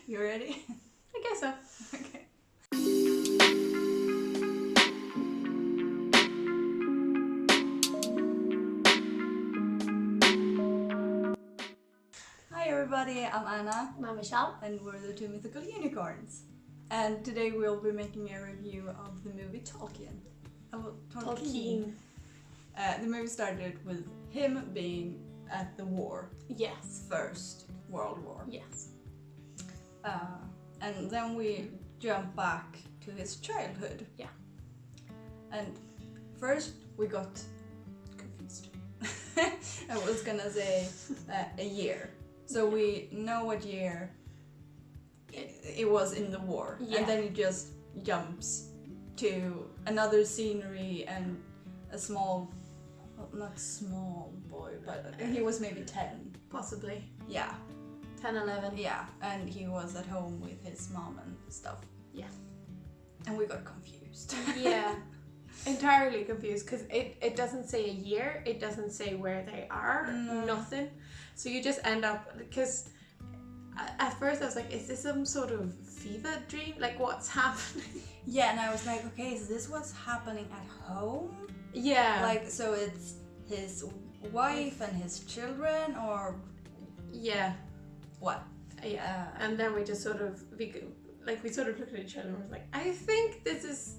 You ready? I guess so. Okay. Hi everybody, I'm Anna. I'm Michelle. And we're the two mythical unicorns. And today we'll be making a review of the movie Tolkien. Tolkien. The movie started with him being at the war. Yes. First World War. Yes. And then we jump back to his childhood. Yeah. And first we got confused. I was gonna say a year. So we know what year it was in the war. Yeah. And then it just jumps to another scenery and a small, well, not small boy, but he was maybe 10. Possibly. Yeah. 10, 11. Yeah, and he was at home with his mom and stuff. Yeah. And we got confused. Yeah. Entirely confused because it doesn't say a year, it doesn't say where they are, nothing. So you just end up, because at first I was like, is this some sort of fever dream? Like, what's happening? Yeah, and I was like, okay, is this what's happening at home? Yeah. Like, so it's his wife and his children, or yeah. what? Yeah. And then we just sort of, we sort of looked at each other and was like, I think this is,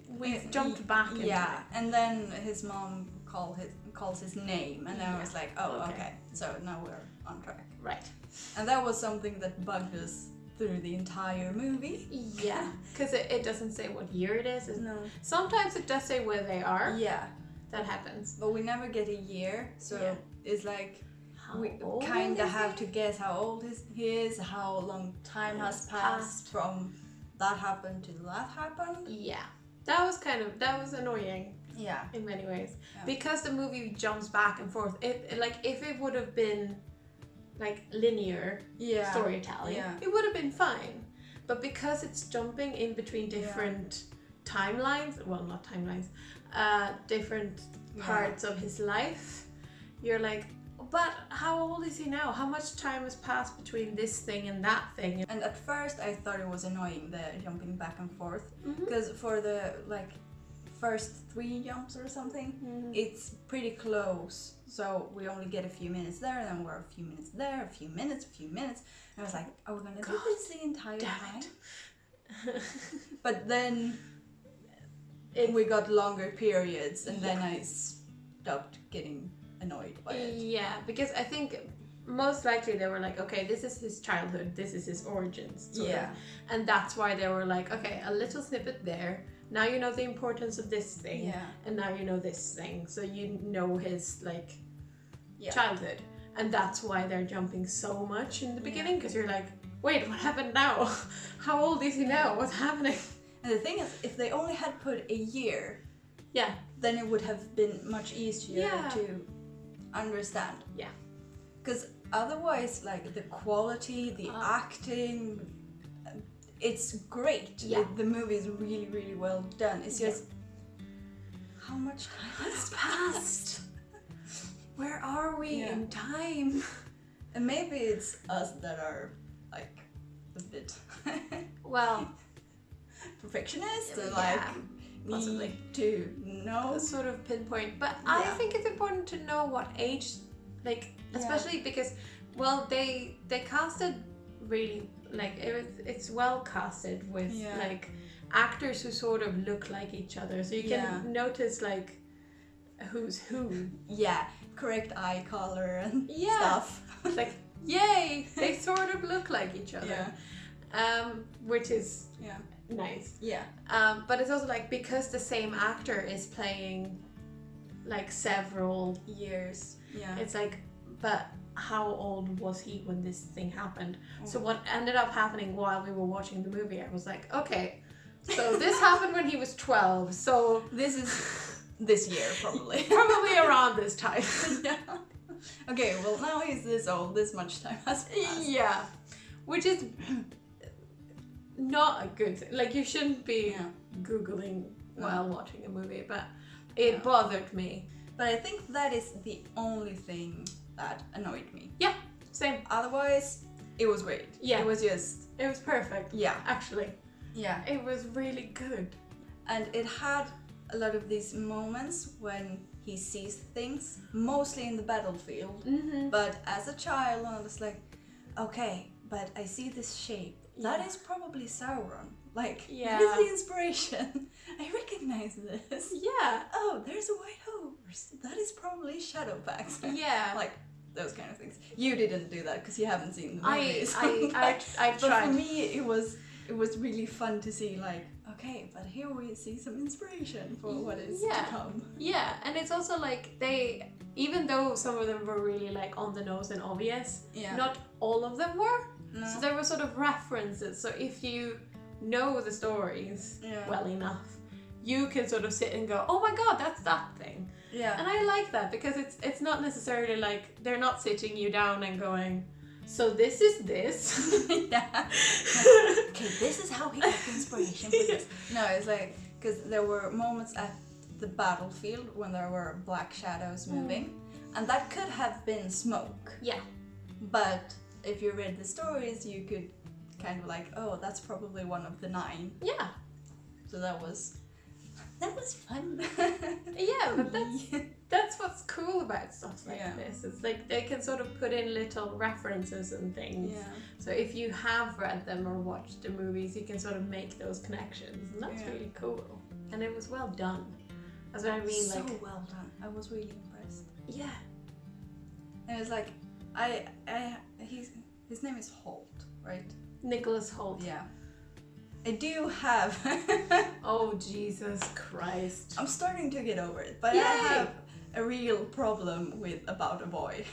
we've jumped back into Yeah, it. and then his mom calls his name, and then I was like, oh, okay. So now we're on track. Right. And that was something that bugged us through the entire movie. Yeah, because it doesn't say what year it is. No. Sometimes it does say where they are. Yeah. That happens. But we never get a year, so it's like How we old kind of is have he? to guess how old he is, how long time has passed from that happened to that happened. Yeah. That was annoying. Yeah. In many ways. Yeah. Because the movie jumps back and forth. If it would have been like linear storytelling, it would have been fine. But because it's jumping in between different timelines, well, not timelines, different parts of his life, you're like, but how old is he now? How much time has passed between this thing and that thing? And at first I thought it was annoying, the jumping back and forth, because for the first 3 jumps or something, it's pretty close. So we only get a few minutes there, and then we're a few minutes there, a few minutes. And I was like, are we gonna do this the entire time? But then we got longer periods, and then I stopped getting annoyed by it. Yeah, because I think most likely they were like, okay, this is his childhood, this is his origins. Sort of. And that's why they were like, okay, a little snippet there. Now you know the importance of this thing, and now you know this thing. So you know his childhood, and that's why they're jumping so much in the beginning, because you're like, wait, what happened now? How old is he now? What's happening? And the thing is, if they only had put a year, then it would have been much easier to understand. Yeah. Because otherwise, the quality, the acting, it's great. Yeah. The movie is really, really well done. It's just, how much time has passed? Where are we in time? And maybe it's us that are a bit well, perfectionist and possibly need to know, sort of pinpoint. But I think it's important to know what age, especially because, well, they casted really it's well casted with actors who sort of look like each other, so you can notice who's who. Yeah, correct eye color and stuff. Yay, they sort of look like each other. Which is nice. Yeah. But it's also because the same actor is playing several years. Yeah. It's but how old was he when this thing happened? So what ended up happening while we were watching the movie, I was like, okay, so this happened when he was 12, so this is this year probably. Probably around this time. Okay, well now he's this old, this much time has passed. Yeah, which is not a good thing. You shouldn't be Googling while watching a movie, but it bothered me. But I think that is the only thing that annoyed me. Yeah, same. Otherwise, it was great. Yeah. It was perfect. Yeah. Actually. Yeah. It was really good. And it had a lot of these moments when he sees things, mostly in the battlefield. Mm-hmm. But as a child, I was like, okay, but I see this shape. That is probably Sauron. Like, that is the inspiration. I recognize this. Yeah. Oh, there's a white horse. That is probably Shadowfax. Yeah. Like, those kind of things. You didn't do that because you haven't seen the movies. I tried. But for me, it was really fun to see, like, okay, but here we see some inspiration for what is to come. Yeah, and it's also like even though some of them were really like on the nose and obvious, not all of them were. No. So there were sort of references. So if you know the stories well enough, you can sort of sit and go, oh my god, that's that thing. Yeah. And I like that because it's not necessarily like they're not sitting you down and going, so this is this. Yeah. Okay, this is how he got the inspiration for this. No, it's like, because there were moments at the battlefield when there were black shadows moving, and that could have been smoke. Yeah. But if you read the stories, you could kind of like, oh, that's probably one of the 9. Yeah. So that was fun. Yeah, but that's what's cool about stuff like this. It's like they can sort of put in little references and things. Yeah. So if you have read them or watched the movies, you can sort of make those connections, and that's really cool. And it was well done. That's what I mean. So like, well done. I was really impressed. Yeah. And it was like, his name is Holt, right? Nicholas Holt. Yeah. I do have. Oh, Jesus Christ. I'm starting to get over it, but I have a real problem with About a Boy.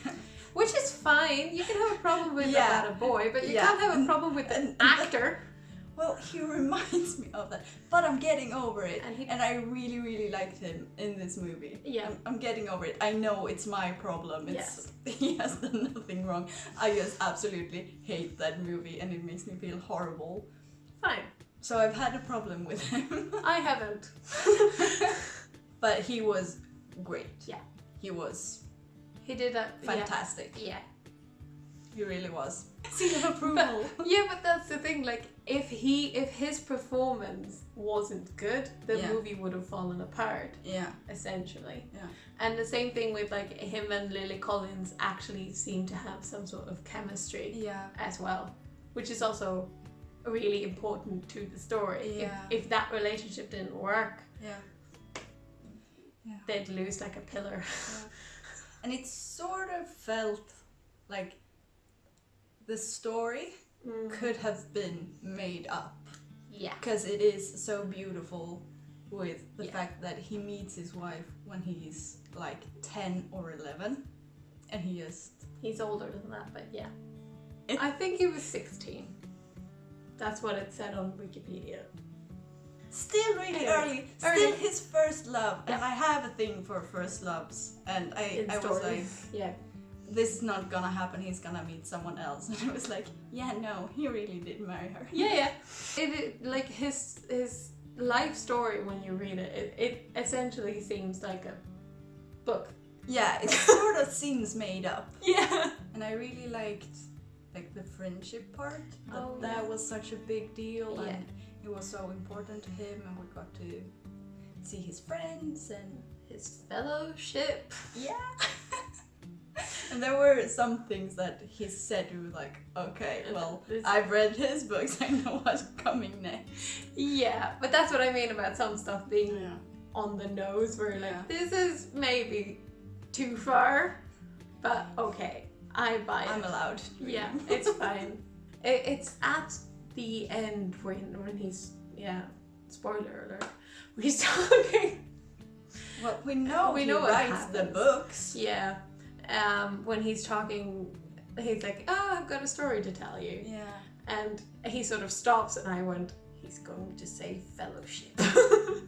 Which is fine. You can have a problem with About a Boy, but you can't have a problem with an actor. Well, he reminds me of that, but I'm getting over it, and I really, really liked him in this movie. Yeah, I'm getting over it. I know it's my problem. He has done nothing wrong. I just absolutely hate that movie, and it makes me feel horrible. Fine. So I've had a problem with him. I haven't. But he was great. Yeah. He did a fantastic. Yeah. He really was. Seal of approval. But that's the thing. Like, if his performance wasn't good, the movie would have fallen apart. Yeah. Essentially. Yeah. And the same thing with like him and Lily Collins actually seem to have some sort of chemistry. Yeah. As well, which is also really important to the story. Yeah. If that relationship didn't work, they'd lose like a pillar. Yeah. And it sort of felt like the story could have been made up. Yeah. Because it is so beautiful with the fact that he meets his wife when he's like 10 or 11, and he's older than that, but I think he was 16. That's what it said on Wikipedia. Still really early. Still his first love. And I have a thing for first loves. And I was like, this is not gonna happen. He's gonna meet someone else. And I was like, no, he really did marry her. Yeah. It like his life story, when you read it, it essentially seems like a book. Yeah, it sort of seems made up. Yeah. And I really liked like the friendship part. That was such a big deal, and it was so important to him, and we got to see his friends and his fellowship. Yeah. And there were some things that he said who was like, okay, well, I've read his books, I know what's coming next. Yeah, but that's what I mean about some stuff being on the nose, where like, this is maybe too far, but okay, I buy it. I'm allowed. Yeah, it's fine. It's at the end when he's, spoiler alert, when he's talking. Well, we know he writes the books. Yeah. When he's talking, he's like, oh, I've got a story to tell you. Yeah. And he sort of stops, and I went, he's going to say fellowship.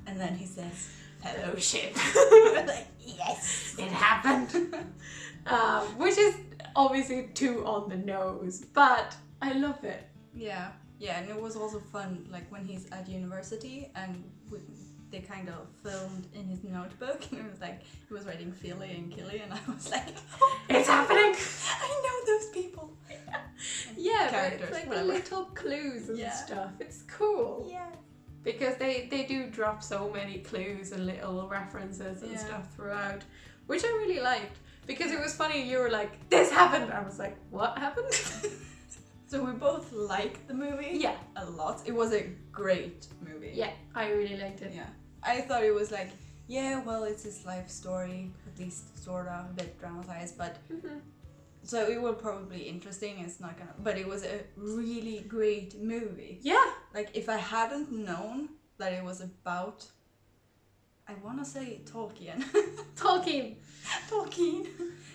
And then he says, fellowship. We're like, yes, it happened. Which is obviously too on the nose, but I love it. Yeah. Yeah, and it was also fun, like when he's at university and they kind of filmed in his notebook, and it was like he was writing Philly and Killy, and I was like, it's happening. I know those people. Yeah, Characters, but it's like whatever. the little clues and Yeah. stuff. It's cool. Yeah. Because they do drop so many clues and little references and stuff throughout, which I really liked. Because it was funny, you were like, this happened! I was like, what happened? So we both liked the movie. Yeah. A lot. It was a great movie. Yeah, I really liked it. Yeah. I thought it was like, yeah, well, it's his life story, at least sort of, a bit dramatized, but so it will probably be interesting. It's not gonna, but it was a really great movie. Yeah. Like, if I hadn't known that it was about, I want to say Tolkien. Tolkien. Tolkien.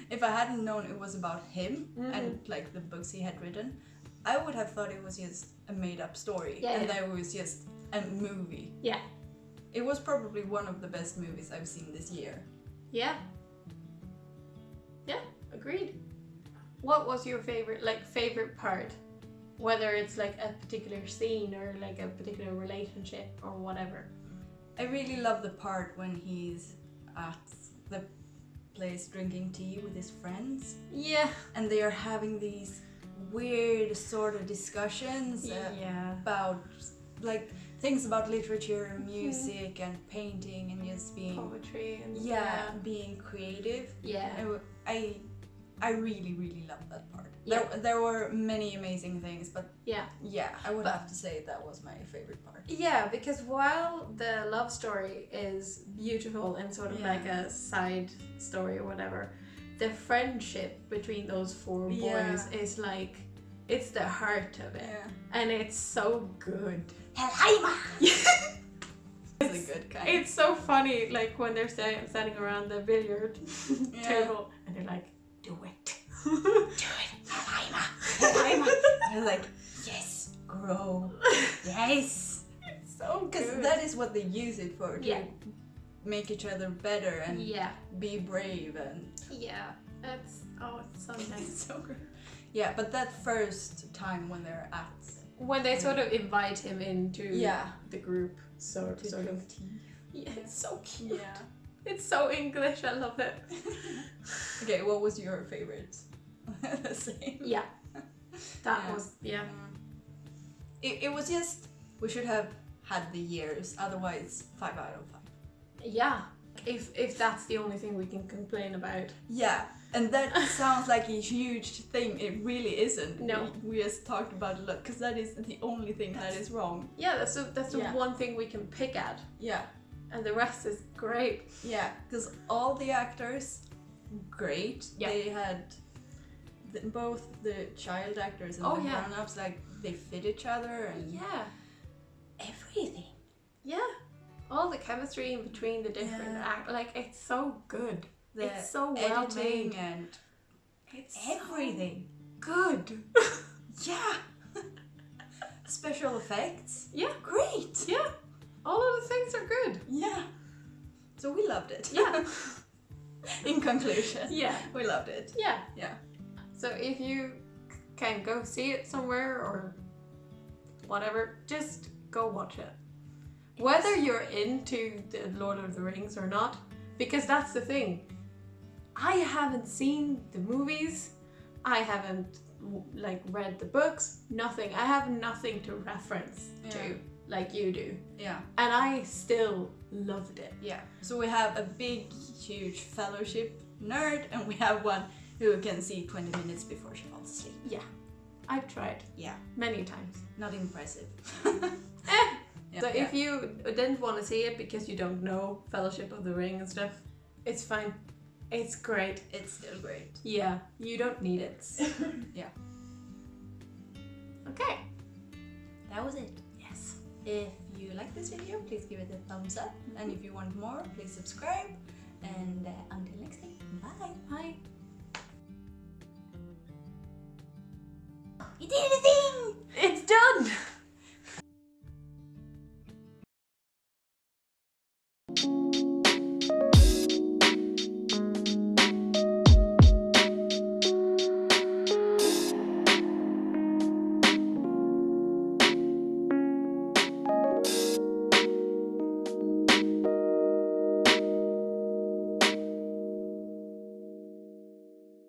If I hadn't known it was about him and like the books he had written, I would have thought it was just a made-up story, and that it was just a movie. Yeah. It was probably one of the best movies I've seen this year. Yeah. Yeah, agreed. What was your favorite part? Whether it's like a particular scene or like a particular relationship or whatever. I really love the part when he's at the place drinking tea with his friends. Yeah. And they are having these weird sort of discussions about like things about literature and music and painting and just being poetry and being creative. Yeah. I really, really loved that part. Yeah. There were many amazing things, but yeah, I would have to say that was my favorite part. Yeah, because while the love story is beautiful and sort of like a side story or whatever, the friendship between those four boys is like, it's the heart of it. Yeah. And it's so good. Helheima! It's a good kind. It's so funny, like when they're standing around the billiard table and they're like, do it. Do it. Helheima. Helheima. They're like, yes, grow. Yes. It's so good. Because that is what they use it for, to make each other better and be brave and... Yeah. It's so nice. It's so good. Yeah, but that first time when they're at... When they sort of invite him into the group, sort of. tea. Yeah, it's so cute. Yeah. It's so English, I love it. Okay, what was your favorite? The same. Yeah. That was, It was just, we should have had the years, otherwise 5 out of 5. Yeah. If that's the only thing we can complain about. Yeah. And that sounds like a huge thing. It really isn't. No. We just talked about it a lot, because that is the only thing that is wrong. Yeah, that's the one thing we can pick at. Yeah. And the rest is great. Yeah, because all the actors, great. Yeah. They had both the child actors and the grown-ups, like, they fit each other and... Yeah. Everything. Yeah. All the chemistry in between the different like, it's so good. It's so well made and it's everything so good. Yeah. Special effects. Yeah. Great. Yeah. All of the things are good. Yeah. So we loved it. Yeah. In conclusion. Yeah. We loved it. Yeah. Yeah. So if you can go see it somewhere or whatever, just go watch it. Whether you're into the Lord of the Rings or not, because that's the thing. I haven't seen the movies. I haven't read the books. Nothing. I have nothing to reference to like you do. Yeah. And I still loved it. Yeah. So we have a big, huge fellowship nerd, and we have one who can see 20 minutes before she falls asleep. Yeah. I've tried. Yeah. Many times. Not impressive. So if you didn't want to see it because you don't know Fellowship of the Ring and stuff, it's fine. It's great. It's still great. Yeah, you don't need it. Yeah. Okay. That was it. Yes. If you like this video, please give it a thumbs up. And if you want more, please subscribe. And until next time, bye. Bye.